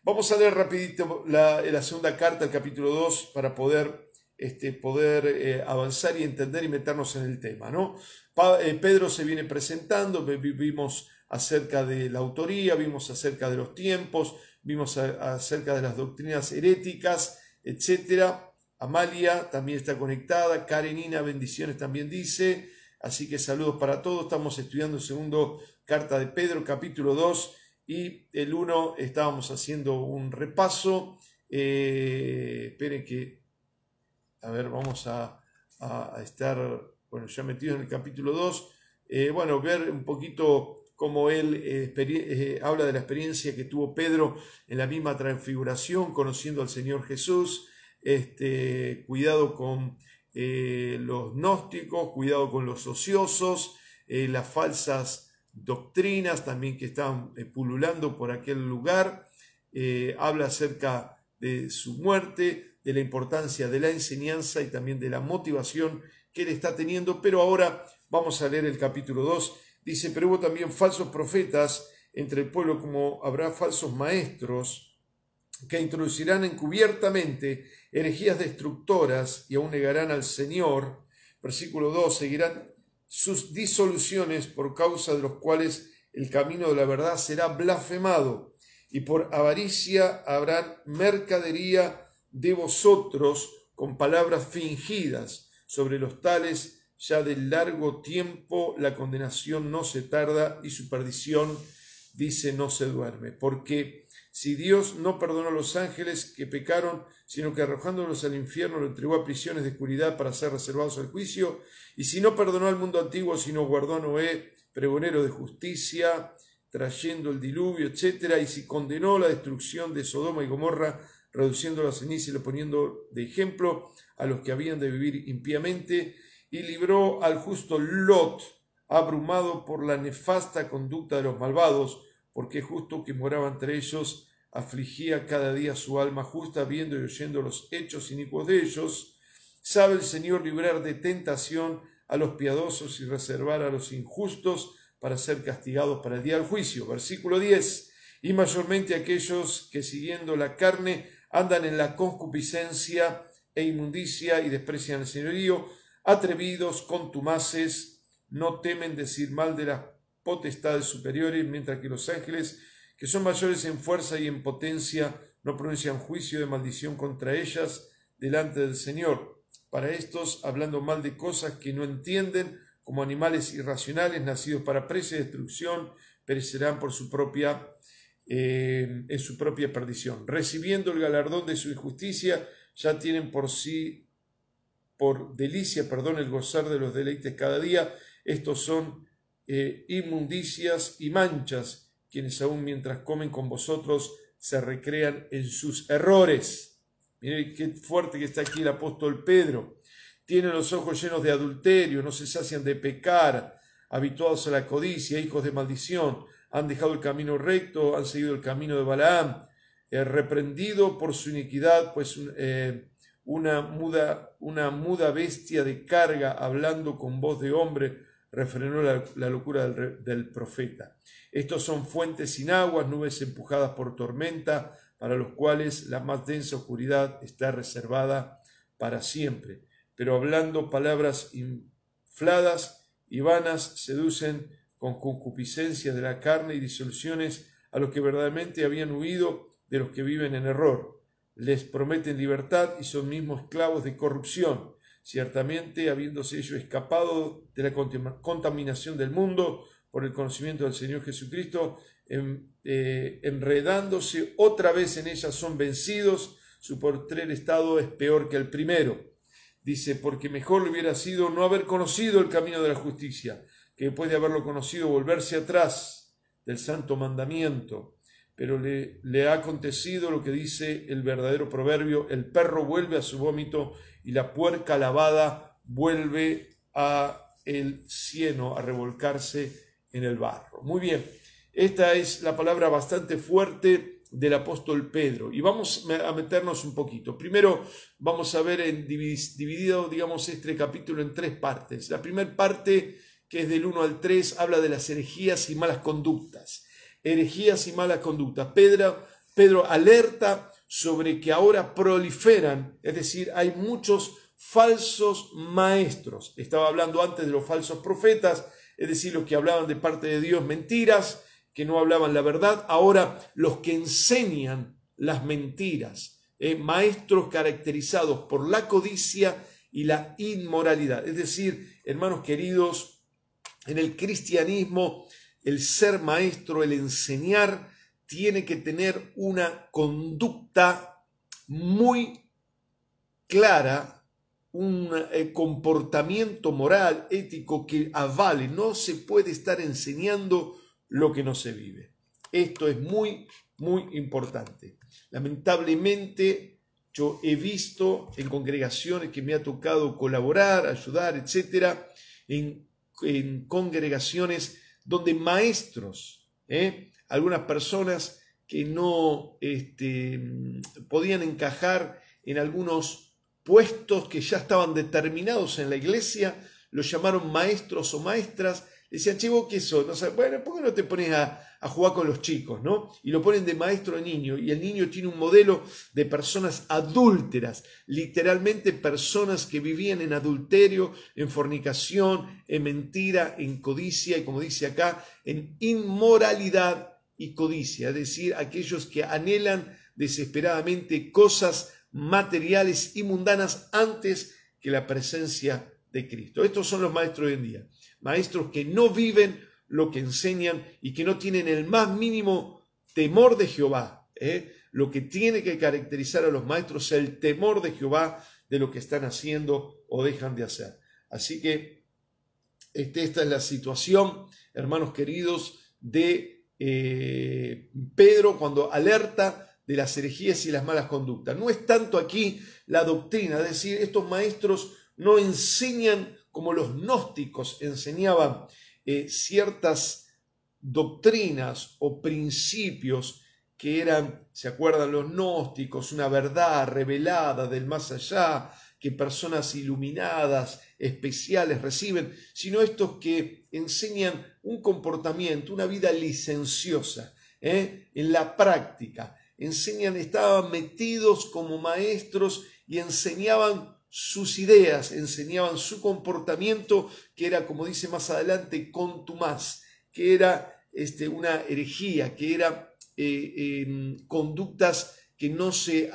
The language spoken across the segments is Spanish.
Vamos a leer rapidito la segunda carta, el capítulo 2, para poder avanzar y entender y meternos en el tema, ¿no? Pedro se viene presentando, vimos acerca de la autoría, vimos acerca de los tiempos, vimos acerca de las doctrinas heréticas, etcétera. Amalia también está conectada, Karenina, bendiciones también dice, así que saludos para todos. Estamos estudiando el segundo carta de Pedro, capítulo 2, y el 1 estábamos haciendo un repaso. Esperen que, a ver, vamos a estar, bueno, ya metidos en el capítulo 2, bueno, ver un poquito cómo él habla de la experiencia que tuvo Pedro en la misma transfiguración, conociendo al Señor Jesús. Cuidado con los gnósticos, cuidado con los ociosos, las falsas doctrinas también que estaban pululando por aquel lugar. Habla acerca de su muerte, de la importancia de la enseñanza y también de la motivación que él está teniendo. Pero ahora vamos a leer el capítulo 2. Dice: pero hubo también falsos profetas entre el pueblo, como habrá falsos maestros que introducirán encubiertamente herejías destructoras y aún negarán al Señor. Versículo 2, seguirán sus disoluciones, por causa de los cuales el camino de la verdad será blasfemado, y por avaricia habrán mercadería de vosotros con palabras fingidas. Sobre los tales ya de largo tiempo la condenación no se tarda, y su perdición, dice, no se duerme. Porque si Dios no perdonó a los ángeles que pecaron, sino que arrojándolos al infierno lo entregó a prisiones de oscuridad para ser reservados al juicio, y si no perdonó al mundo antiguo, sino guardó a Noé, pregonero de justicia, trayendo el diluvio, etc., y si condenó la destrucción de Sodoma y Gomorra, reduciendo la ceniza y le poniendo de ejemplo a los que habían de vivir impíamente, y libró al justo Lot, abrumado por la nefasta conducta de los malvados, porque justo que moraba entre ellos afligía cada día su alma justa, viendo y oyendo los hechos inicuos de ellos. Sabe el Señor librar de tentación a los piadosos y reservar a los injustos para ser castigados para el día del juicio. Versículo 10. Y mayormente aquellos que siguiendo la carne andan en la concupiscencia e inmundicia y desprecian el señorío, atrevidos, contumaces, no temen decir mal de las potestades superiores, mientras que los ángeles, que son mayores en fuerza y en potencia, no pronuncian juicio de maldición contra ellas delante del Señor. Para estos, hablando mal de cosas que no entienden, como animales irracionales nacidos para presa y destrucción, perecerán por su propia en su propia perdición. Recibiendo el galardón de su injusticia, ya tienen por delicia, el gozar de los deleites cada día. Estos son inmundicias y manchas, quienes aún mientras comen con vosotros se recrean en sus errores. Miren qué fuerte que está aquí el apóstol Pedro. Tienen los ojos llenos de adulterio, no se sacian de pecar, habituados a la codicia, hijos de maldición, han dejado el camino recto, han seguido el camino de Balaam, reprendido por su iniquidad, pues una muda bestia de carga, hablando con voz de hombre, refrenó la locura del profeta. Estos son fuentes sin aguas, nubes empujadas por tormenta, para los cuales la más densa oscuridad está reservada para siempre. Pero hablando palabras infladas y vanas, seducen con concupiscencia de la carne y disoluciones a los que verdaderamente habían huido de los que viven en error. Les prometen libertad y son mismos esclavos de corrupción. Ciertamente, habiéndose ellos escapado de la contaminación del mundo por el conocimiento del Señor Jesucristo, enredándose otra vez en ella, son vencidos. Su postrer estado es peor que el primero. Dice: porque mejor le hubiera sido no haber conocido el camino de la justicia, que después de haberlo conocido volverse atrás del santo mandamiento. Pero le ha acontecido lo que dice el verdadero proverbio: el perro vuelve a su vómito y la puerca lavada vuelve a el cieno, a revolcarse en el barro. Muy bien, esta es la palabra bastante fuerte del apóstol Pedro, y vamos a meternos un poquito. Primero vamos a ver dividido, digamos, este capítulo en tres partes. La primera parte, que es del 1 al 3, habla de las herejías y malas conductas. Herejías y malas conductas. Pedro alerta sobre que ahora proliferan, es decir, hay muchos falsos maestros. Estaba hablando antes de los falsos profetas, es decir, los que hablaban de parte de Dios mentiras, que no hablaban la verdad. Ahora los que enseñan las mentiras, maestros caracterizados por la codicia y la inmoralidad. Es decir, hermanos queridos, en el cristianismo el ser maestro, el enseñar, tiene que tener una conducta muy clara, un comportamiento moral, ético que avale. No se puede estar enseñando lo que no se vive. Esto es muy, muy importante. Lamentablemente, yo he visto en congregaciones que me ha tocado colaborar, ayudar, etcétera, en congregaciones donde maestros, algunas personas que no podían encajar en algunos puestos que ya estaban determinados en la iglesia, los llamaron maestros o maestras. Decían, che, ¿vos qué sos? No sé, bueno, ¿por qué no te pones a jugar con los chicos, no? Y lo ponen de maestro de niño, y el niño tiene un modelo de personas adúlteras, literalmente personas que vivían en adulterio, en fornicación, en mentira, en codicia, y como dice acá, en inmoralidad y codicia, es decir, aquellos que anhelan desesperadamente cosas materiales y mundanas antes que la presencia de Cristo. Estos son los maestros de hoy en día. Maestros que no viven lo que enseñan y que no tienen el más mínimo temor de Jehová. Lo que tiene que caracterizar a los maestros es el temor de Jehová de lo que están haciendo o dejan de hacer. Así que esta es la situación, hermanos queridos, de Pedro cuando alerta de las herejías y las malas conductas. No es tanto aquí la doctrina, es decir, estos maestros no enseñan como los gnósticos enseñaban ciertas doctrinas o principios que eran, ¿se acuerdan los gnósticos? Una verdad revelada del más allá, que personas iluminadas, especiales reciben, sino estos que enseñan un comportamiento, una vida licenciosa, en la práctica. Estaban metidos como maestros y enseñaban sus ideas, enseñaban su comportamiento, que era, como dice más adelante, contumaz, que era una herejía, que era conductas que no se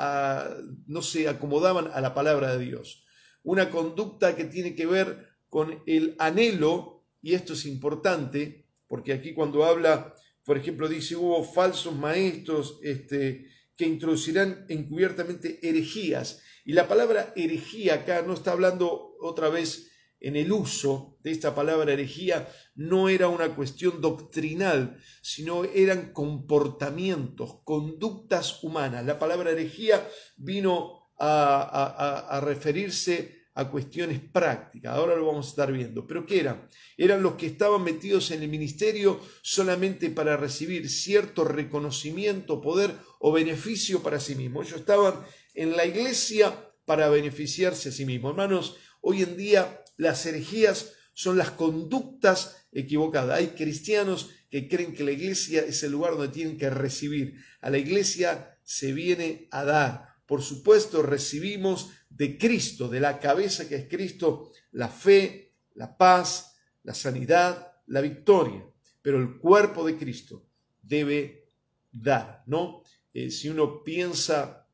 acomodaban a la palabra de Dios. Una conducta que tiene que ver con el anhelo, y esto es importante, porque aquí cuando habla, por ejemplo, dice, hubo falsos maestros que introducirán encubiertamente herejías. Y la palabra herejía acá no está hablando otra vez en el uso de esta palabra herejía, no era una cuestión doctrinal, sino eran comportamientos, conductas humanas. La palabra herejía vino a referirse a cuestiones prácticas. Ahora lo vamos a estar viendo. ¿Pero qué eran? Eran los que estaban metidos en el ministerio solamente para recibir cierto reconocimiento, poder o beneficio para sí mismos. Ellos estaban en la iglesia para beneficiarse a sí mismos. Hermanos, hoy en día las herejías son las conductas equivocadas. Hay cristianos que creen que la iglesia es el lugar donde tienen que recibir. A la iglesia se viene a dar. Por supuesto, recibimos de Cristo, de la cabeza que es Cristo, la fe, la paz, la sanidad, la victoria. Pero el cuerpo de Cristo debe dar, ¿no? Si uno piensa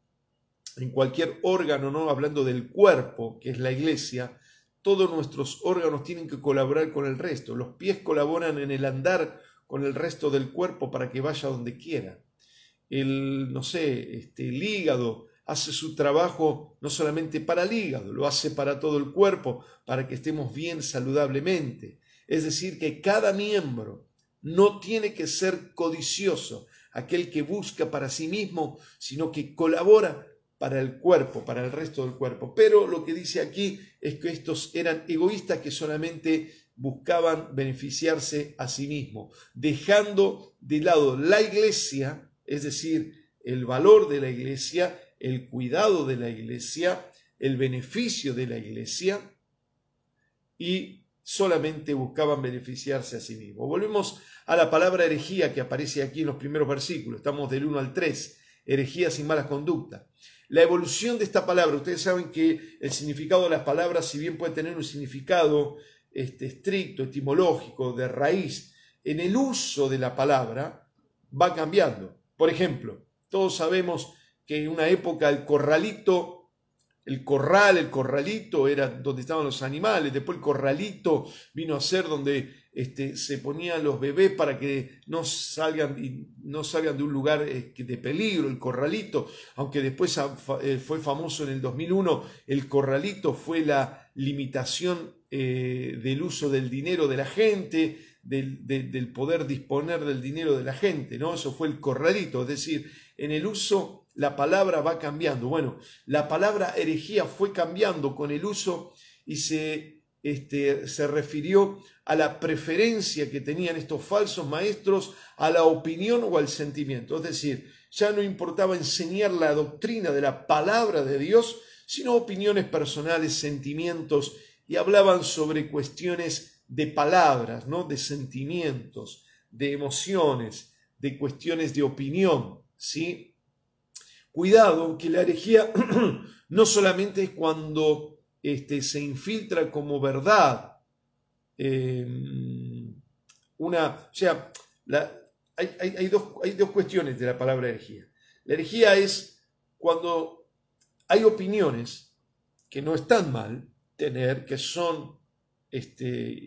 en cualquier órgano, ¿no? Hablando del cuerpo, que es la iglesia, todos nuestros órganos tienen que colaborar con el resto. Los pies colaboran en el andar con el resto del cuerpo para que vaya donde quiera. El hígado hace su trabajo no solamente para el hígado, lo hace para todo el cuerpo, para que estemos bien saludablemente. Es decir, que cada miembro no tiene que ser codicioso, aquel que busca para sí mismo, sino que colabora para el cuerpo, para el resto del cuerpo. Pero lo que dice aquí es que estos eran egoístas que solamente buscaban beneficiarse a sí mismos, dejando de lado la iglesia, es decir, el valor de la iglesia, el cuidado de la iglesia, el beneficio de la iglesia, y solamente buscaban beneficiarse a sí mismos. Volvemos a la palabra herejía que aparece aquí en los primeros versículos, estamos del 1 al 3. herejías y malas conductas. La evolución de esta palabra, ustedes saben que el significado de las palabras, si bien puede tener un significado estricto, etimológico, de raíz, en el uso de la palabra va cambiando. Por ejemplo, todos sabemos que en una época el corralito, el corralito era donde estaban los animales, después el corralito vino a ser donde se ponían los bebés para que no salgan de un lugar de peligro, el corralito, aunque después fue famoso en el 2001, el corralito fue la limitación del uso del dinero de la gente, del poder disponer del dinero de la gente, ¿no? Eso fue el corralito, es decir, en el uso la palabra va cambiando. Bueno, la palabra herejía fue cambiando con el uso y se refirió a la preferencia que tenían estos falsos maestros a la opinión o al sentimiento. Es decir, ya no importaba enseñar la doctrina de la palabra de Dios, sino opiniones personales, sentimientos, y hablaban sobre cuestiones de palabras, ¿no? De sentimientos, de emociones, de cuestiones de opinión, ¿sí? Cuidado, que la herejía no solamente es cuando se infiltra como verdad. Hay dos cuestiones de la palabra herejía. La herejía es cuando hay opiniones que no están mal tener, que son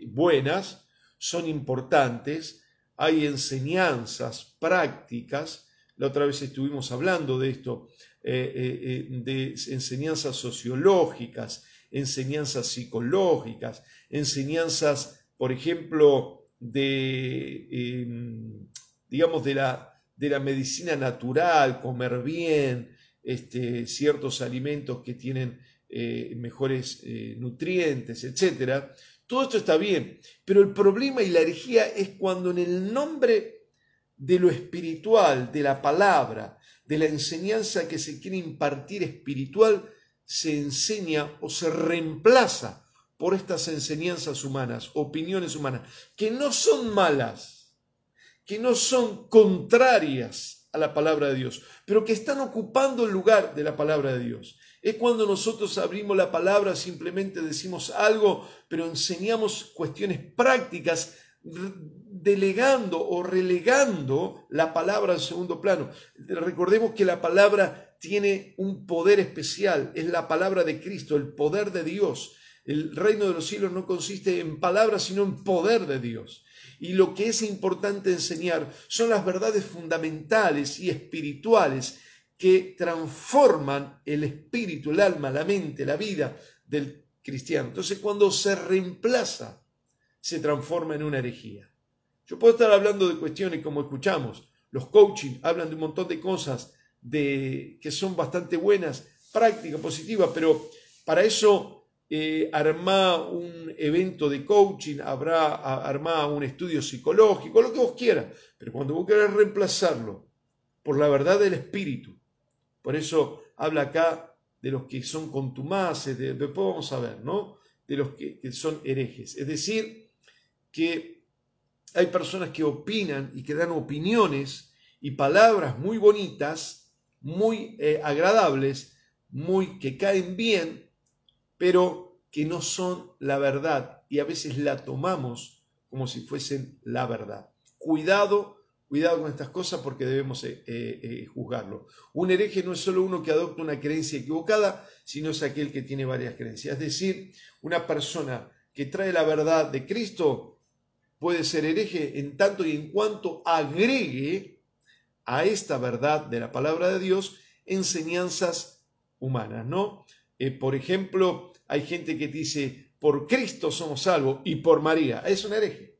buenas, son importantes, hay enseñanzas prácticas. La otra vez estuvimos hablando de esto, de enseñanzas sociológicas, enseñanzas psicológicas, enseñanzas, por ejemplo, digamos, de la medicina natural, comer bien, ciertos alimentos que tienen mejores nutrientes, etc. Todo esto está bien, pero el problema y la herejía es cuando en el nombre de lo espiritual, de la palabra, de la enseñanza que se quiere impartir espiritual, se enseña o se reemplaza por estas enseñanzas humanas, opiniones humanas, que no son malas, que no son contrarias a la palabra de Dios, pero que están ocupando el lugar de la palabra de Dios. Es cuando nosotros abrimos la palabra, simplemente decimos algo, pero enseñamos cuestiones prácticas, delegando o relegando la palabra al segundo plano. Recordemos que la palabra tiene un poder especial, es la palabra de Cristo, el poder de Dios. El reino de los cielos no consiste en palabras, sino en poder de Dios. Y lo que es importante enseñar son las verdades fundamentales y espirituales que transforman el espíritu, el alma, la mente, la vida del cristiano. Entonces, cuando se reemplaza, se transforma en una herejía. Yo puedo estar hablando de cuestiones como escuchamos, los coaching hablan de un montón de cosas que son bastante buenas, prácticas, positivas, pero para eso armá un evento de coaching, armá un estudio psicológico, lo que vos quieras, pero cuando vos querés reemplazarlo por la verdad del espíritu, por eso habla acá de los que son contumaces, después vamos a ver, ¿no? De los que son herejes, es decir, que hay personas que opinan y que dan opiniones y palabras muy bonitas, muy agradables, que caen bien, pero que no son la verdad y a veces la tomamos como si fuesen la verdad. Cuidado con estas cosas porque debemos juzgarlo. Un hereje no es solo uno que adopta una creencia equivocada, sino es aquel que tiene varias creencias. Es decir, una persona que trae la verdad de Cristo puede ser hereje en tanto y en cuanto agregue a esta verdad de la palabra de Dios enseñanzas humanas, ¿no? Por ejemplo, hay gente que dice, por Cristo somos salvos y por María. Es un hereje.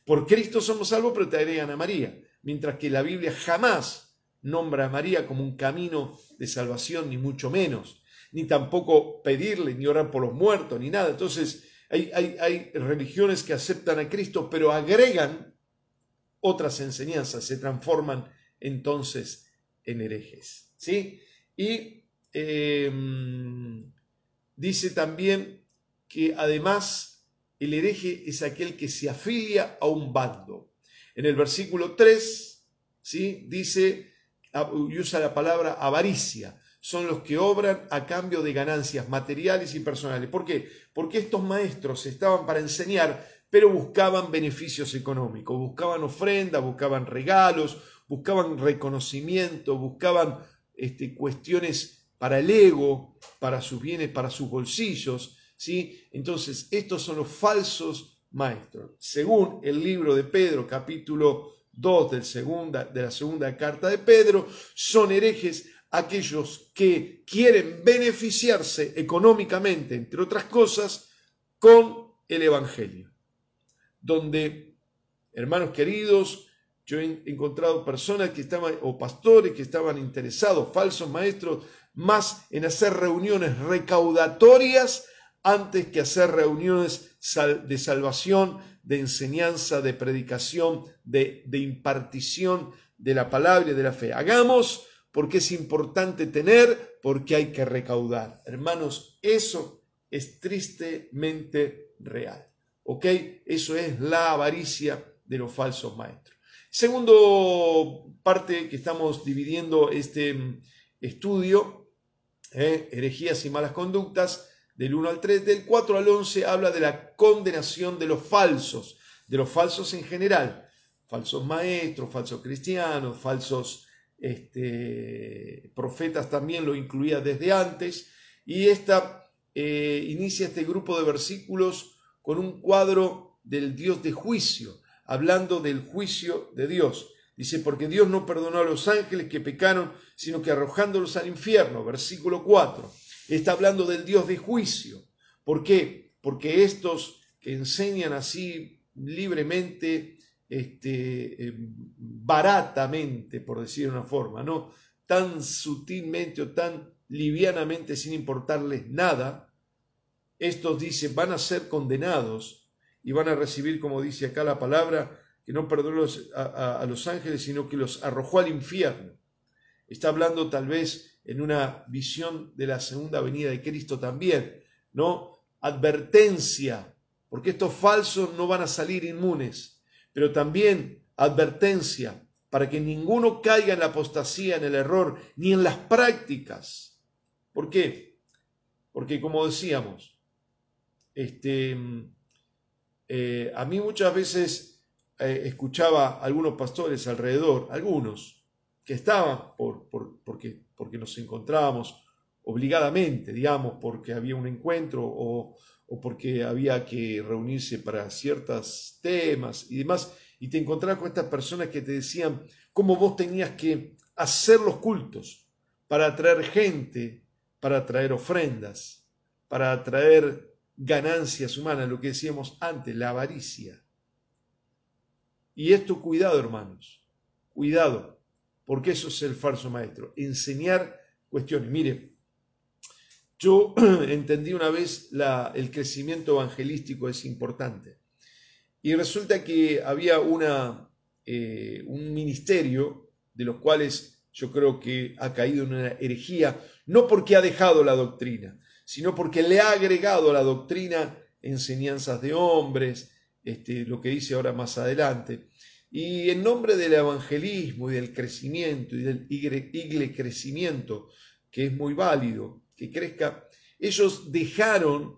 Por Cristo somos salvos, pero te agregan a María. Mientras que la Biblia jamás nombra a María como un camino de salvación, ni mucho menos. Ni tampoco pedirle, ni orar por los muertos, ni nada. Entonces, hay religiones que aceptan a Cristo, pero agregan otras enseñanzas, se transforman entonces en herejes, ¿sí? Y dice también que además el hereje es aquel que se afilia a un bando. En el versículo 3, ¿sí? Dice y usa la palabra avaricia. Son los que obran a cambio de ganancias materiales y personales. ¿Por qué? Porque estos maestros estaban para enseñar, pero buscaban beneficios económicos, buscaban ofrendas, buscaban regalos, buscaban reconocimiento, buscaban cuestiones para el ego, para sus bienes, para sus bolsillos, ¿sí? Entonces, estos son los falsos maestros. Según el libro de Pedro, capítulo 2 de la segunda carta de Pedro, son herejes aquellos que quieren beneficiarse económicamente, entre otras cosas, con el Evangelio. Donde, hermanos queridos, yo he encontrado personas que estaban, o pastores que estaban interesados, falsos maestros, más en hacer reuniones recaudatorias antes que hacer reuniones de salvación, de enseñanza, de predicación, de impartición de la palabra y de la fe. Hagamos porque es importante tener, porque hay que recaudar. Hermanos, eso es tristemente real. ¿Ok? Eso es la avaricia de los falsos maestros. Segundo parte que estamos dividiendo este estudio, herejías y malas conductas, del 1 al 3, del 4 al 11 habla de la condenación de los falsos en general, falsos maestros, falsos cristianos, falsos profetas también lo incluía desde antes, y inicia este grupo de versículos con un cuadro del Dios de juicio, hablando del juicio de Dios. Dice, porque Dios no perdonó a los ángeles que pecaron, sino que arrojándolos al infierno. Versículo 4. Está hablando del Dios de juicio. ¿Por qué? Porque estos que enseñan así libremente, baratamente, por decir de una forma, ¿no? Tan sutilmente o tan livianamente, sin importarles nada, estos dicen, van a ser condenados y van a recibir, como dice acá la palabra, que no perdonó a los ángeles, sino que los arrojó al infierno. Está hablando tal vez en una visión de la segunda venida de Cristo también, ¿no? Advertencia, porque estos falsos no van a salir inmunes, pero también advertencia para que ninguno caiga en la apostasía, en el error, ni en las prácticas. ¿Por qué? Porque como decíamos, a mí muchas veces escuchaba a algunos pastores alrededor, algunos que estaban porque nos encontrábamos obligadamente, digamos, porque había un encuentro o porque había que reunirse para ciertos temas y demás, y te encontrabas con estas personas que te decían cómo vos tenías que hacer los cultos para atraer gente, para atraer ofrendas, para atraer ganancias humanas, lo que decíamos antes, la avaricia. Y esto, cuidado, hermanos, cuidado, porque eso es el falso maestro, enseñar cuestiones. Mire, yo entendí una vez el crecimiento evangelístico es importante, y resulta que había un ministerio de los cuales yo creo que ha caído en una herejía, no porque ha dejado la doctrina, sino porque le ha agregado a la doctrina enseñanzas de hombres, lo que dice ahora más adelante. Y en nombre del evangelismo y del crecimiento y del crecimiento, que es muy válido, que crezca, ellos dejaron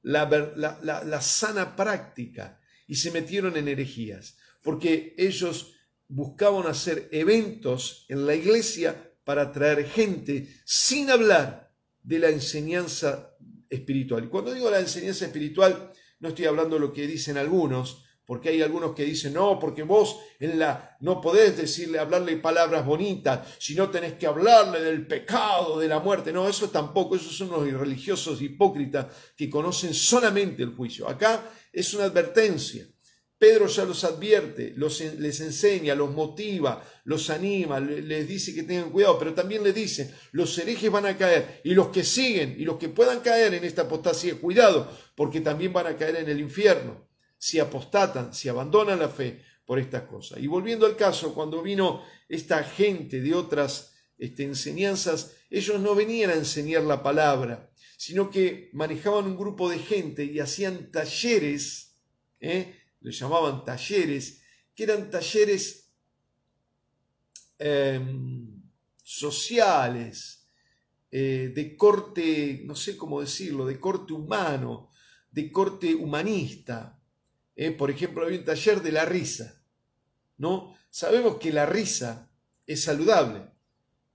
la sana práctica y se metieron en herejías, porque ellos buscaban hacer eventos en la iglesia para atraer gente sin hablar de la enseñanza espiritual. Y cuando digo la enseñanza espiritual, no estoy hablando de lo que dicen algunos, porque hay algunos que dicen, no, porque vos no podés hablarle palabras bonitas, sino tenés que hablarle del pecado, de la muerte. No, eso tampoco, esos son los irreligiosos hipócritas que conocen solamente el juicio. Acá es una advertencia. Pedro ya los advierte, les enseña, los motiva, los anima, les dice que tengan cuidado, pero también les dice, los herejes van a caer, y los que siguen, y los que puedan caer en esta apostasía, cuidado, porque también van a caer en el infierno, si apostatan, si abandonan la fe por estas cosas. Y volviendo al caso, cuando vino esta gente de otras enseñanzas, ellos no venían a enseñar la palabra, sino que manejaban un grupo de gente y hacían talleres, le llamaban talleres, que eran talleres sociales, de corte, no sé cómo decirlo, de corte humano, de corte humanista. Por ejemplo, había un taller de la risa, ¿no? Sabemos que la risa es saludable.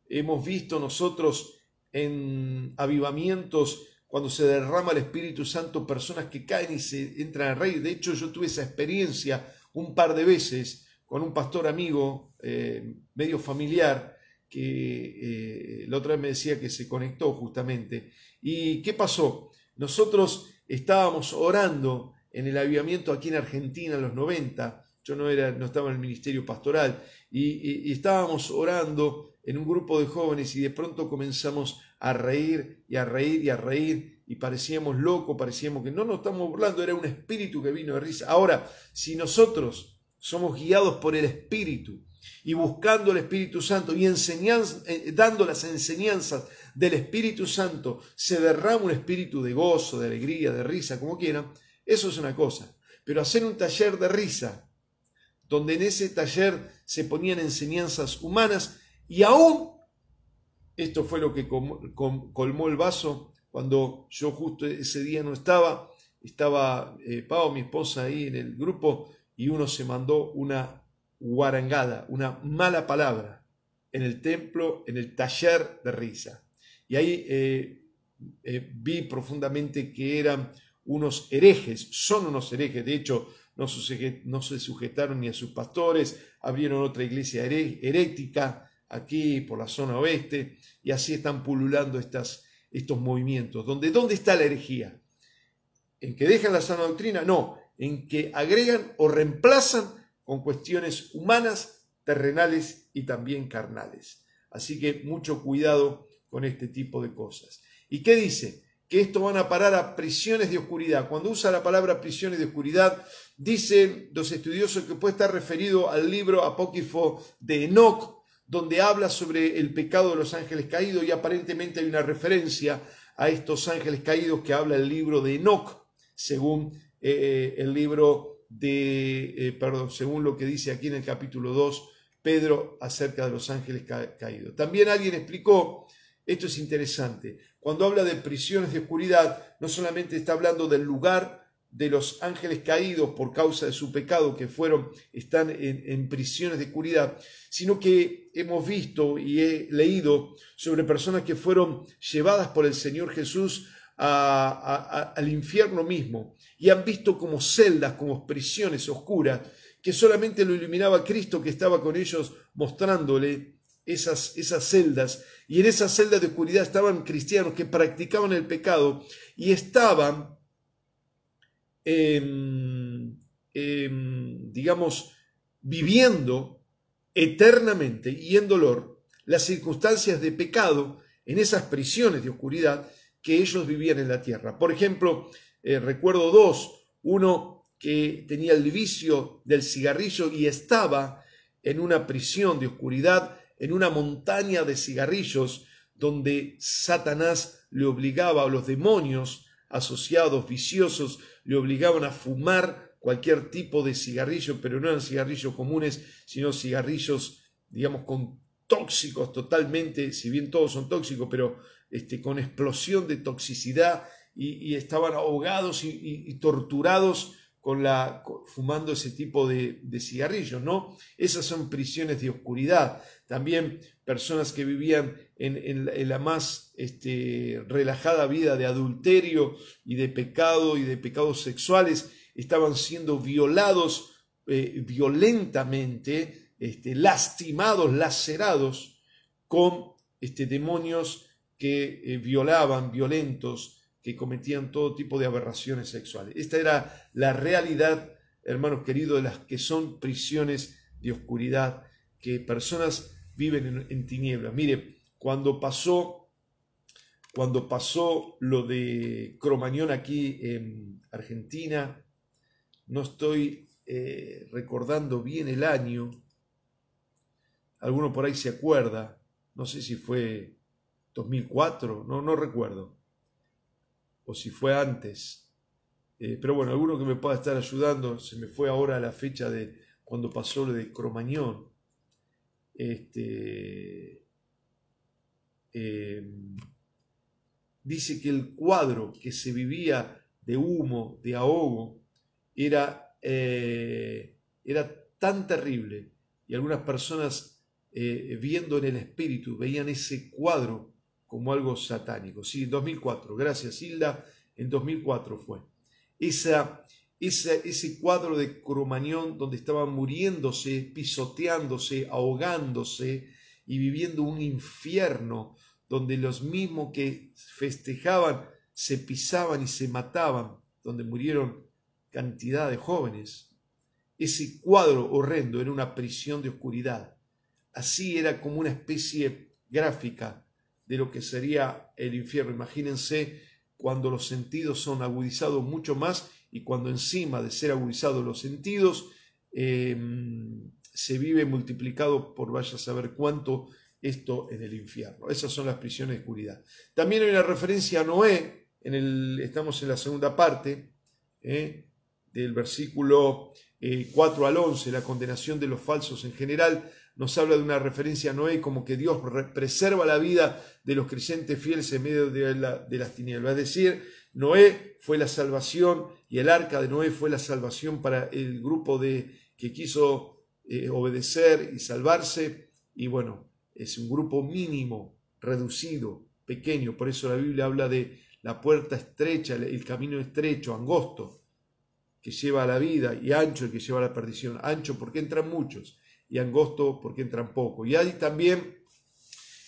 Hemos visto nosotros en avivamientos, cuando se derrama el Espíritu Santo, personas que caen y se entran a reír. De hecho, yo tuve esa experiencia un par de veces con un pastor amigo, medio familiar, que la otra vez me decía que se conectó justamente. ¿Y qué pasó? Nosotros estábamos orando en el avivamiento aquí en Argentina en los 90. Yo no estaba en el ministerio pastoral, y estábamos orando en un grupo de jóvenes, y de pronto comenzamos a reír y a reír y a reír, y parecíamos locos, parecíamos que no nos estamos burlando, era un espíritu que vino de risa. Ahora, si nosotros somos guiados por el Espíritu y buscando el Espíritu Santo y dando las enseñanzas del Espíritu Santo, se derrama un espíritu de gozo, de alegría, de risa, como quieran, eso es una cosa. Pero hacer un taller de risa, donde en ese taller se ponían enseñanzas humanas, y aún, esto fue lo que colmó el vaso, cuando yo justo ese día no estaba Pau, mi esposa, ahí en el grupo, y uno se mandó una guarangada, una mala palabra, en el templo, en el taller de risa. Y ahí vi profundamente que eran unos herejes, son unos herejes. De hecho, no se sujetaron ni a sus pastores, abrieron otra iglesia herética aquí por la zona oeste, y así están pululando estos movimientos. ¿Dónde está la herejía? ¿En que dejan la sana doctrina? No, en que agregan o reemplazan con cuestiones humanas, terrenales y también carnales. Así que mucho cuidado con este tipo de cosas. ¿Y qué dice? Que esto van a parar a prisiones de oscuridad. Cuando usa la palabra prisiones de oscuridad, dicen los estudiosos que puede estar referido al libro apócrifo de Enoc, donde habla sobre el pecado de los ángeles caídos, y aparentemente hay una referencia a estos ángeles caídos que habla el libro de Enoc, según el libro según lo que dice aquí en el capítulo 2, Pedro, acerca de los ángeles caídos. También alguien explicó, esto es interesante, cuando habla de prisiones de oscuridad, no solamente está hablando del lugar de los ángeles caídos por causa de su pecado, que están en prisiones de oscuridad, sino que hemos visto y he leído sobre personas que fueron llevadas por el Señor Jesús al infierno mismo, y han visto como celdas, como prisiones oscuras, que solamente lo iluminaba Cristo, que estaba con ellos mostrándole esas celdas, y en esas celdas de oscuridad estaban cristianos que practicaban el pecado y estaban digamos, viviendo eternamente y en dolor las circunstancias de pecado en esas prisiones de oscuridad que ellos vivían en la tierra. Por ejemplo, recuerdo dos: uno que tenía el vicio del cigarrillo y estaba en una prisión de oscuridad, en una montaña de cigarrillos, donde Satanás le obligaba, o los demonios asociados viciosos le obligaban a fumar cualquier tipo de cigarrillo, pero no eran cigarrillos comunes, sino cigarrillos, digamos, con tóxicos totalmente, si bien todos son tóxicos, pero con explosión de toxicidad, y estaban ahogados y torturados fumando ese tipo de cigarrillos, ¿no? Esas son prisiones de oscuridad. También personas que vivían en la más relajada vida de adulterio y de pecados sexuales, estaban siendo violados violentamente, lastimados, lacerados con demonios que violaban, violentos, que cometían todo tipo de aberraciones sexuales. Esta era la realidad, hermanos queridos, de las que son prisiones de oscuridad, que personas viven en tinieblas. Mire, cuando pasó lo de Cromañón aquí en Argentina, no estoy recordando bien el año, alguno por ahí se acuerda, no sé si fue 2004, no recuerdo, o si fue antes, pero bueno, alguno que me pueda estar ayudando, se me fue ahora la fecha de cuando pasó lo de Cromañón. dice que el cuadro que se vivía de humo, de ahogo, era tan terrible, y algunas personas viendo en el espíritu veían ese cuadro como algo satánico. Sí, en 2004, gracias Hilda, en 2004 fue. Ese cuadro de Cromañón donde estaban muriéndose, pisoteándose, ahogándose y viviendo un infierno donde los mismos que festejaban se pisaban y se mataban, donde murieron cantidad de jóvenes. Ese cuadro horrendo era una prisión de oscuridad. Así era como una especie gráfica de lo que sería el infierno. Imagínense cuando los sentidos son agudizados mucho más y cuando encima de ser agudizados los sentidos se vive multiplicado por vaya a saber cuánto esto en el infierno. Esas son las prisiones de oscuridad. También hay una referencia a Noé, estamos en la segunda parte del versículo 4 al 11, la condenación de los falsos en general. Nos habla de una referencia a Noé como que Dios preserva la vida de los creyentes fieles en medio de las tinieblas. Es decir, Noé fue la salvación y el arca de Noé fue la salvación para el grupo que quiso obedecer y salvarse. Y bueno, es un grupo mínimo, reducido, pequeño. Por eso la Biblia habla de la puerta estrecha, el camino estrecho, angosto, que lleva a la vida, y ancho el que lleva a la perdición. Ancho porque entran muchos, y angosto porque entran pocos. Y hay también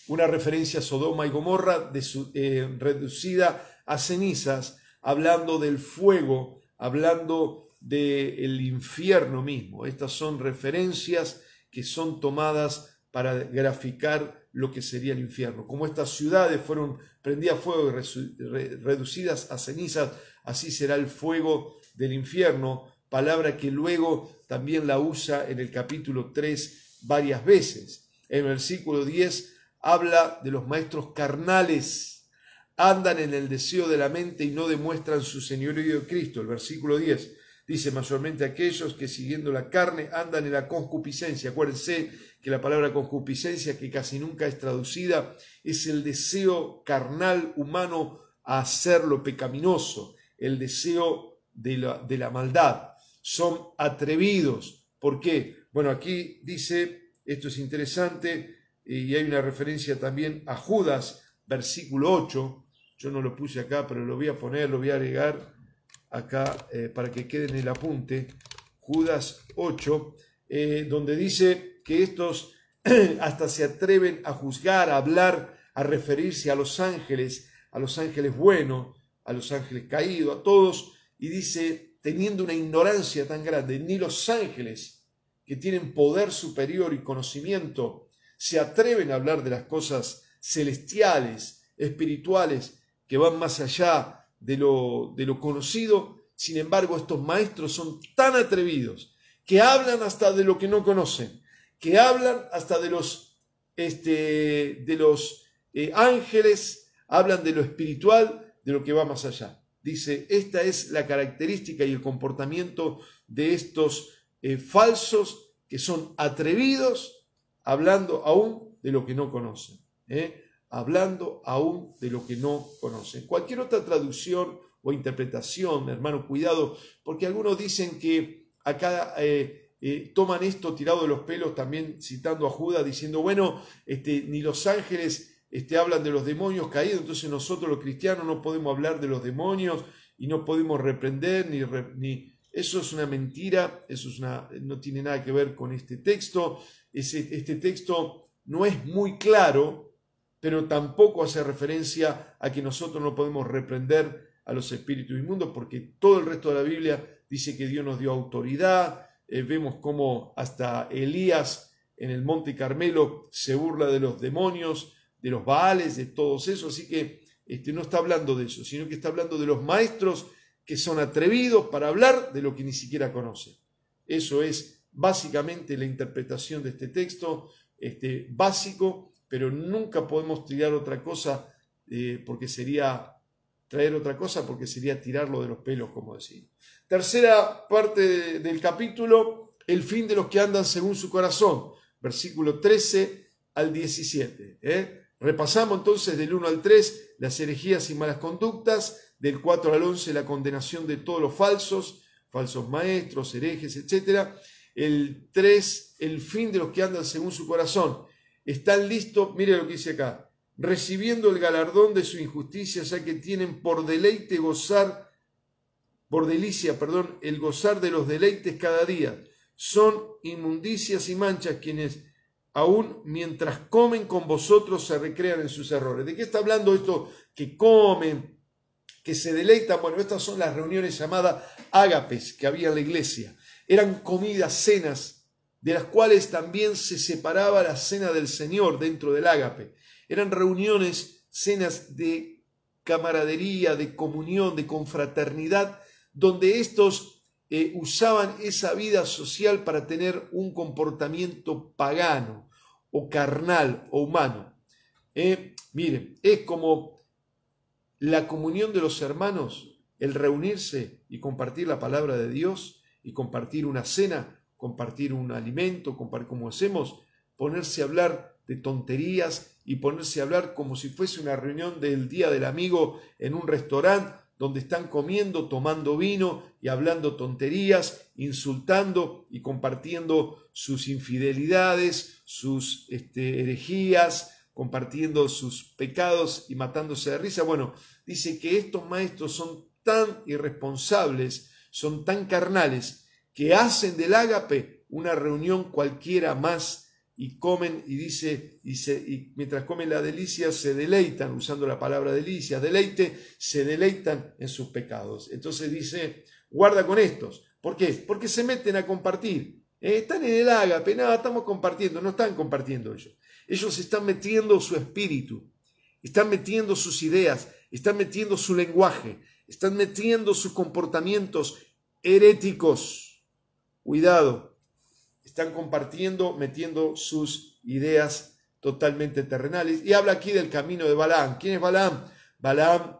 una referencia a Sodoma y Gomorra reducida a cenizas, hablando del fuego, hablando del infierno mismo. Estas son referencias que son tomadas para graficar lo que sería el infierno. Como estas ciudades fueron prendidas a fuego y reducidas a cenizas, así será el fuego del infierno, palabra que luego también la usa en el capítulo 3 varias veces. En el versículo 10 habla de los maestros carnales, andan en el deseo de la mente y no demuestran su señorío de Cristo. El versículo 10 dice: mayormente aquellos que siguiendo la carne andan en la concupiscencia. Acuérdense que la palabra concupiscencia, que casi nunca es traducida, es el deseo carnal humano a hacer lo pecaminoso, el deseo de la maldad. Son atrevidos. ¿Por qué? Bueno, aquí dice, esto es interesante, y hay una referencia también a Judas, versículo 8. Yo no lo puse acá, pero lo voy a poner, lo voy a agregar acá para que quede en el apunte. Judas 8, donde dice que estos hasta se atreven a juzgar, a hablar, a referirse a los ángeles buenos, a los ángeles caídos, a todos, y dice, teniendo una ignorancia tan grande, ni los ángeles que tienen poder superior y conocimiento se atreven a hablar de las cosas celestiales, espirituales, que van más allá de lo conocido. Sin embargo, estos maestros son tan atrevidos que hablan hasta de lo que no conocen, que hablan hasta de los ángeles, hablan de lo espiritual, de lo que va más allá. Dice, esta es la característica y el comportamiento de estos falsos que son atrevidos, hablando aún de lo que no conocen. Hablando aún de lo que no conocen. Cualquier otra traducción o interpretación, hermano, cuidado, porque algunos dicen que acá toman esto tirado de los pelos, también citando a Judas, diciendo, bueno, ni los ángeles hablan de los demonios caídos, entonces nosotros los cristianos no podemos hablar de los demonios y no podemos reprender, ni eso es una mentira, no tiene nada que ver con este texto. Este texto no es muy claro, pero tampoco hace referencia a que nosotros no podemos reprender a los espíritus inmundos, porque todo el resto de la Biblia dice que Dios nos dio autoridad. Vemos cómo hasta Elías en el Monte Carmelo se burla de los demonios, de los Baales, de todos esos. Así que no está hablando de eso, sino que está hablando de los maestros que son atrevidos para hablar de lo que ni siquiera conocen. Eso es básicamente la interpretación de este texto, básico, pero nunca podemos tirar otra cosa porque sería tirarlo de los pelos, como decimos. Tercera parte del capítulo, el fin de los que andan según su corazón, versículo 13 al 17. Repasamos entonces del 1 al 3 las herejías y malas conductas, del 4 al 11 la condenación de todos los falsos maestros, herejes, etc. El 3, el fin de los que andan según su corazón. Están listos, mire lo que dice acá, recibiendo el galardón de su injusticia, ya que tienen por deleite el gozar de los deleites cada día. Son inmundicias y manchas quienes aún mientras comen con vosotros se recrean en sus errores. ¿De qué está hablando esto? Que comen, que se deleitan. Bueno, estas son las reuniones llamadas ágapes que había en la iglesia. Eran comidas, cenas, de las cuales también se separaba la cena del Señor dentro del ágape. Eran reuniones, cenas de camaradería, de comunión, de confraternidad, donde estos usaban esa vida social para tener un comportamiento pagano o carnal o humano. Miren, es como la comunión de los hermanos, el reunirse y compartir la palabra de Dios y compartir una cena, compartir un alimento, como hacemos, ponerse a hablar de tonterías y ponerse a hablar como si fuese una reunión del Día del Amigo en un restaurante donde están comiendo, tomando vino y hablando tonterías, insultando y compartiendo sus infidelidades, sus herejías, compartiendo sus pecados y matándose de risa. Bueno, dice que estos maestros son tan irresponsables, son tan carnales, que hacen del ágape una reunión cualquiera más y comen, y mientras comen la delicia se deleitan, usando la palabra delicia, deleite, se deleitan en sus pecados. Entonces dice, guarda con estos. ¿Por qué? Porque se meten a compartir. Están en el ágape, nada, estamos compartiendo, no están compartiendo ellos. Ellos están metiendo su espíritu, están metiendo sus ideas, están metiendo su lenguaje, están metiendo sus comportamientos heréticos. Cuidado. Están compartiendo, metiendo sus ideas totalmente terrenales. Y habla aquí del camino de Balaam. ¿Quién es Balaam? Balaam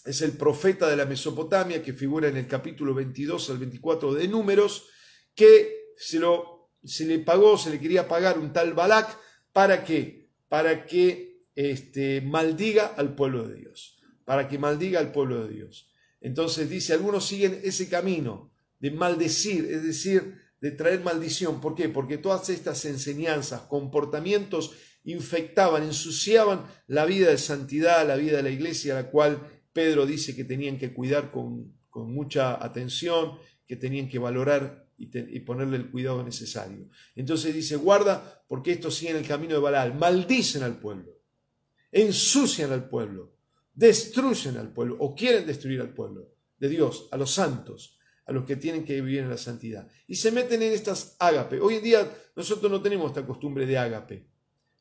es el profeta de la Mesopotamia que figura en el capítulo 22 al 24 de Números, que se le quería pagar un tal Balac. ¿Para qué? Para que maldiga al pueblo de Dios. Para que maldiga al pueblo de Dios. Entonces dice, algunos siguen ese camino de maldecir, es decir, de traer maldición. ¿Por qué? Porque todas estas enseñanzas, comportamientos infectaban, ensuciaban la vida de santidad, la vida de la iglesia, a la cual Pedro dice que tenían que cuidar con mucha atención, que tenían que valorar y ponerle el cuidado necesario. Entonces dice, guarda, porque estos siguen el camino de Balaam, maldicen al pueblo, ensucian al pueblo, destruyen al pueblo o quieren destruir al pueblo de Dios, a los santos, a los que tienen que vivir en la santidad. Y se meten en estas ágape. Hoy en día nosotros no tenemos esta costumbre de ágape,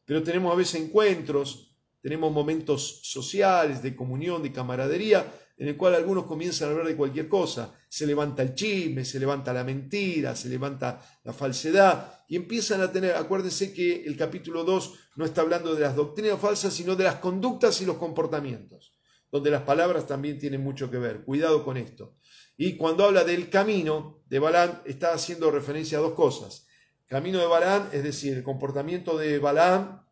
pero tenemos a veces encuentros, tenemos momentos sociales, de comunión, de camaradería, en el cual algunos comienzan a hablar de cualquier cosa. Se levanta el chisme, se levanta la mentira, se levanta la falsedad, y empiezan a tener, acuérdense que el capítulo 2 no está hablando de las doctrinas falsas, sino de las conductas y los comportamientos, donde las palabras también tienen mucho que ver. Cuidado con esto. Y cuando habla del camino de Balaam, está haciendo referencia a dos cosas. Camino de Balaam, es decir, el comportamiento de Balaam,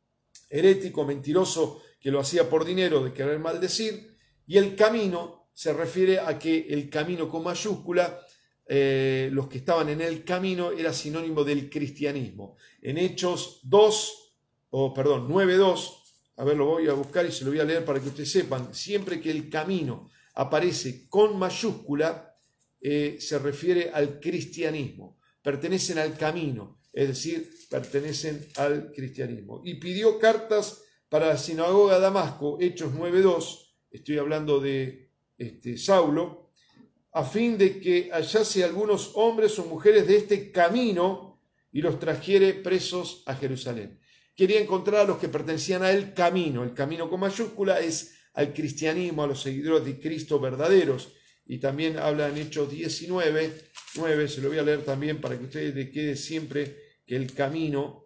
herético, mentiroso, que lo hacía por dinero, de querer maldecir. Y el camino se refiere a que el camino con mayúscula, los que estaban en el camino, era sinónimo del cristianismo. En Hechos 9:2, a ver, lo voy a buscar y se lo voy a leer para que ustedes sepan, siempre que el camino aparece con mayúscula, se refiere al cristianismo, pertenecen al camino, es decir, pertenecen al cristianismo. Y pidió cartas para la sinagoga de Damasco, Hechos 9:2, estoy hablando de Saulo, a fin de que hallase algunos hombres o mujeres de este camino y los trajere presos a Jerusalén. Quería encontrar a los que pertenecían al camino. El camino con mayúscula es al cristianismo, a los seguidores de Cristo verdaderos. Y también habla en Hechos 19:9, se lo voy a leer también para que ustedes les quede siempre que el camino,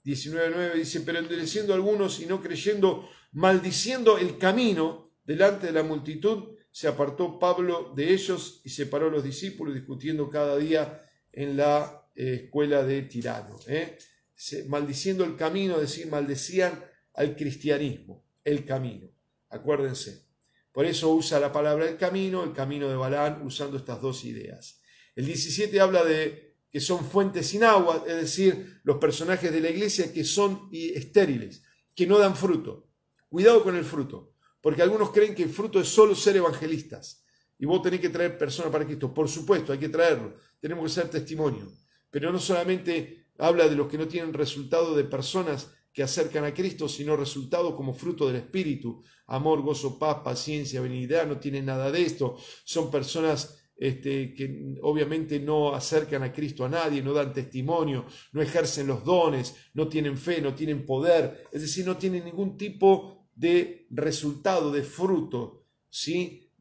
19:9 dice, pero endureciendo a algunos y no creyendo, maldiciendo el camino delante de la multitud, se apartó Pablo de ellos y separó a los discípulos, discutiendo cada día en la escuela de Tirano. Maldiciendo el camino, es decir, maldecían al cristianismo, el camino. Acuérdense. Por eso usa la palabra el camino de Balaam, usando estas dos ideas. El 17 habla de que son fuentes sin agua, es decir, los personajes de la iglesia que son estériles, que no dan fruto. Cuidado con el fruto, porque algunos creen que el fruto es solo ser evangelistas y vos tenés que traer personas para Cristo. Por supuesto, hay que traerlo, tenemos que ser testimonio, pero no solamente habla de los que no tienen resultado de personas que acercan a Cristo, sino resultado como fruto del Espíritu, amor, gozo, paz, paciencia, benignidad. No tienen nada de esto, son personas que obviamente no acercan a Cristo a nadie, no dan testimonio, no ejercen los dones, no tienen fe, no tienen poder, es decir, no tienen ningún tipo de resultado, de fruto, ¿sí?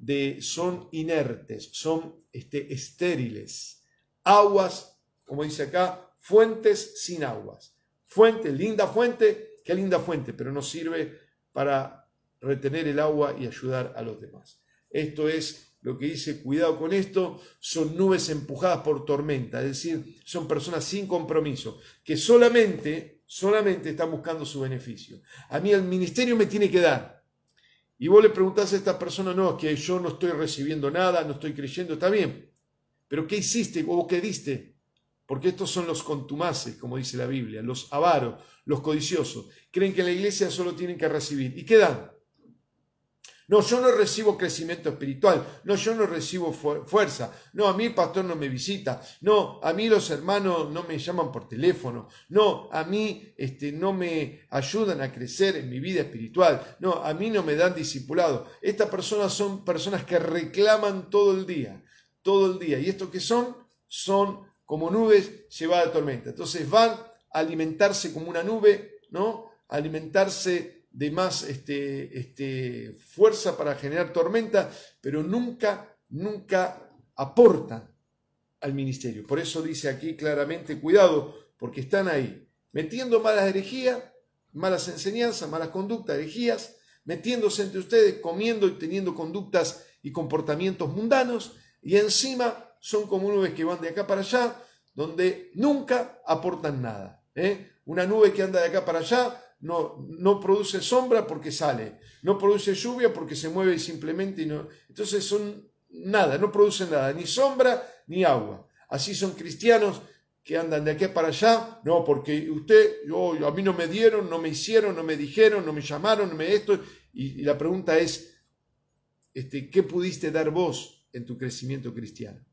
Son inertes, son estériles. Aguas, como dice acá, fuentes sin aguas. Fuente, linda fuente, qué linda fuente, pero no sirve para retener el agua y ayudar a los demás. Esto es lo que dice, cuidado con esto, son nubes empujadas por tormenta, es decir, son personas sin compromiso, que solamente están buscando su beneficio. A mí el ministerio me tiene que dar. Y vos le preguntás a esta persona, no, es que yo no estoy recibiendo nada, no estoy creyendo, está bien, pero ¿qué hiciste o qué diste? Porque estos son los contumaces, como dice la Biblia, los avaros, los codiciosos. Creen que en la iglesia solo tienen que recibir. ¿Y qué dan? No, yo no recibo crecimiento espiritual. No, yo no recibo fuerza. No, a mí el pastor no me visita. No, a mí los hermanos no me llaman por teléfono. No, a mí no me ayudan a crecer en mi vida espiritual. No, a mí no me dan discipulado. Estas personas son personas que reclaman todo el día. Todo el día. ¿Y esto qué son? Son como nubes llevadas de tormenta. Entonces van a alimentarse como una nube, ¿no? A alimentarse de más fuerza para generar tormenta, pero nunca aportan al ministerio. Por eso dice aquí claramente, cuidado, porque están ahí, metiendo malas herejías, malas enseñanzas, malas conductas, herejías, metiéndose entre ustedes, comiendo y teniendo conductas y comportamientos mundanos, y encima son como nubes que van de acá para allá, donde nunca aportan nada. Una nube que anda de acá para allá no produce sombra porque sale, no produce lluvia porque se mueve simplemente y no. Entonces son nada, no producen nada, ni sombra ni agua. Así son cristianos que andan de aquí para allá, no, porque a mí no me dieron, no me hicieron, no me dijeron, no me llamaron, no me esto. Y la pregunta es, ¿qué pudiste dar vos en tu crecimiento cristiano?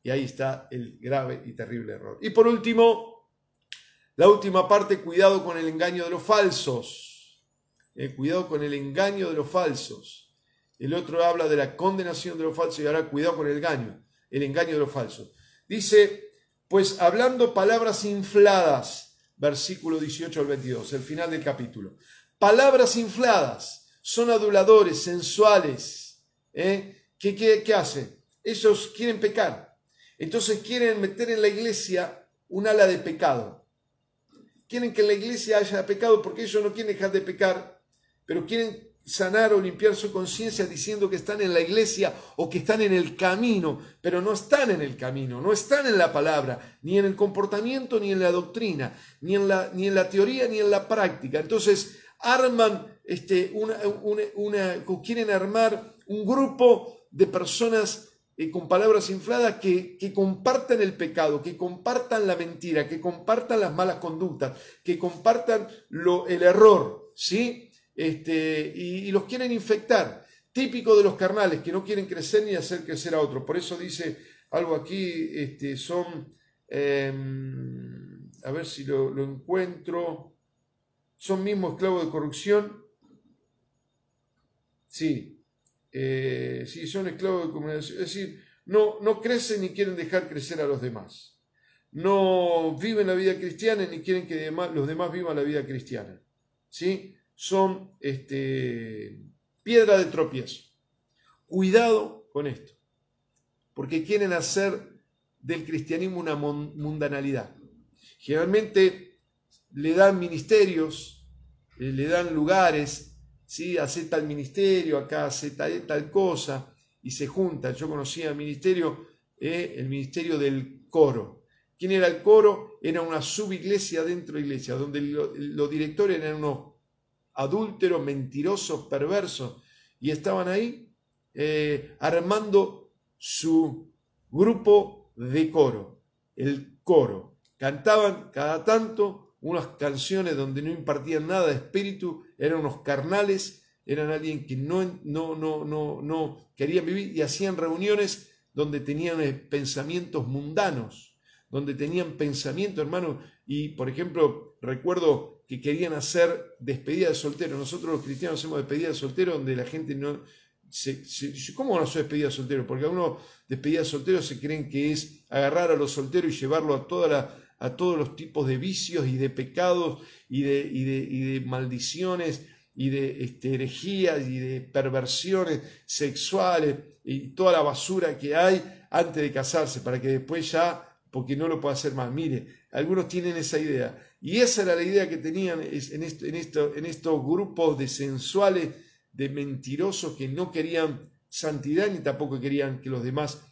Y ahí está el grave y terrible error. Y por último, la última parte, cuidado con el engaño de los falsos. Cuidado con el engaño de los falsos. El otro habla de la condenación de los falsos y ahora cuidado con el engaño de los falsos. Dice, pues hablando palabras infladas, versículo 18 al 22, el final del capítulo. Palabras infladas, son aduladores, sensuales. ¿Qué hacen? Ellos quieren pecar. Entonces quieren meter en la iglesia un ala de pecado. Quieren que en la iglesia haya pecado porque ellos no quieren dejar de pecar, pero quieren sanar o limpiar su conciencia diciendo que están en la iglesia o que están en el camino, pero no están en el camino, no están en la palabra, ni en el comportamiento, ni en la doctrina, ni en la teoría, ni en la práctica. Entonces arman, quieren armar un grupo de personas con palabras infladas que compartan el pecado, que compartan la mentira, que compartan las malas conductas, que compartan el error, ¿sí? Y los quieren infectar. Típico de los carnales, que no quieren crecer ni hacer crecer a otros. Por eso dice algo aquí, a ver si lo encuentro, son mismos esclavos de corrupción. Sí. Si son esclavos de comunidad, es decir, no crecen ni quieren dejar crecer a los demás, no viven la vida cristiana ni quieren que los demás vivan la vida cristiana, ¿sí? Son piedra de tropiezo. Cuidado con esto, porque quieren hacer del cristianismo una mundanalidad. Generalmente le dan ministerios, le dan lugares, ¿sí? Hace tal ministerio, acá hace tal cosa, y se juntan. Yo conocía el ministerio del coro. ¿Quién era el coro? Era una subiglesia dentro de la iglesia, donde los directores eran unos adúlteros, mentirosos, perversos, y estaban ahí armando su grupo de coro, el coro. Cantaban cada tanto unas canciones donde no impartían nada de espíritu, eran unos carnales, eran alguien que no querían vivir, y hacían reuniones donde tenían pensamientos mundanos, donde tenían pensamientos, hermano, y por ejemplo, recuerdo que querían hacer despedida de soltero. Nosotros los cristianos hacemos despedida de soltero donde la gente no... ¿Cómo van a hacer despedida de soltero? Porque algunos despedida de soltero se creen que es agarrar a los solteros y llevarlo a todos los tipos de vicios y de pecados y de maldiciones y de herejías y de perversiones sexuales y toda la basura que hay antes de casarse, para que después ya, porque no lo pueda hacer más. Mire, algunos tienen esa idea, y esa era la idea que tenían en estos grupos de sensuales, de mentirosos que no querían santidad ni tampoco querían que los demás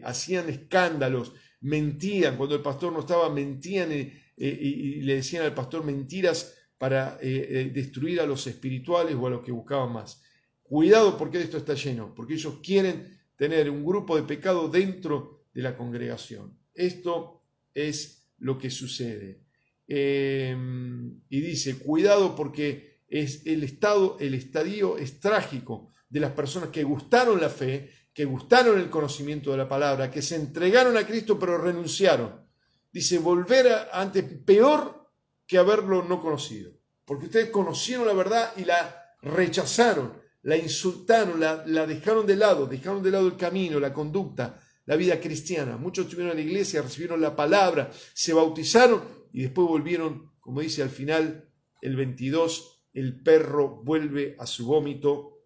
hacían escándalos, mentían cuando el pastor no estaba, mentían y le decían al pastor mentiras para destruir a los espirituales o a los que buscaban más. Cuidado, porque esto está lleno, porque ellos quieren tener un grupo de pecado dentro de la congregación. Esto es lo que sucede. Y dice, cuidado, porque el estadio es trágico de las personas que gustaron la fe, que gustaron el conocimiento de la palabra, que se entregaron a Cristo pero renunciaron. Dice, volver antes peor que haberlo no conocido, porque ustedes conocieron la verdad y la rechazaron, la insultaron, la dejaron de lado el camino, la conducta, la vida cristiana. Muchos estuvieron en la iglesia, recibieron la palabra, se bautizaron y después volvieron, como dice al final el 22, el perro vuelve a su vómito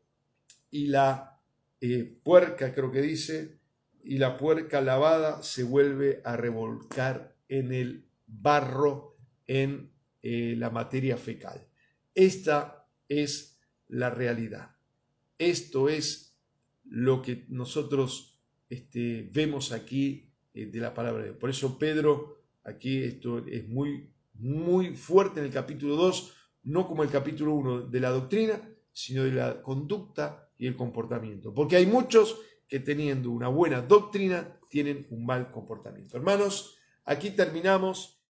y la puerca, creo que dice, y la puerca lavada se vuelve a revolcar en el barro, en la materia fecal. Esta es la realidad. Esto es lo que nosotros vemos aquí de la palabra de Dios. Por eso Pedro, aquí esto es muy, muy fuerte en el capítulo 2, no como el capítulo 1 de la doctrina, sino de la conducta y el comportamiento. Porque hay muchos que teniendo una buena doctrina tienen un mal comportamiento. Hermanos, aquí terminamos.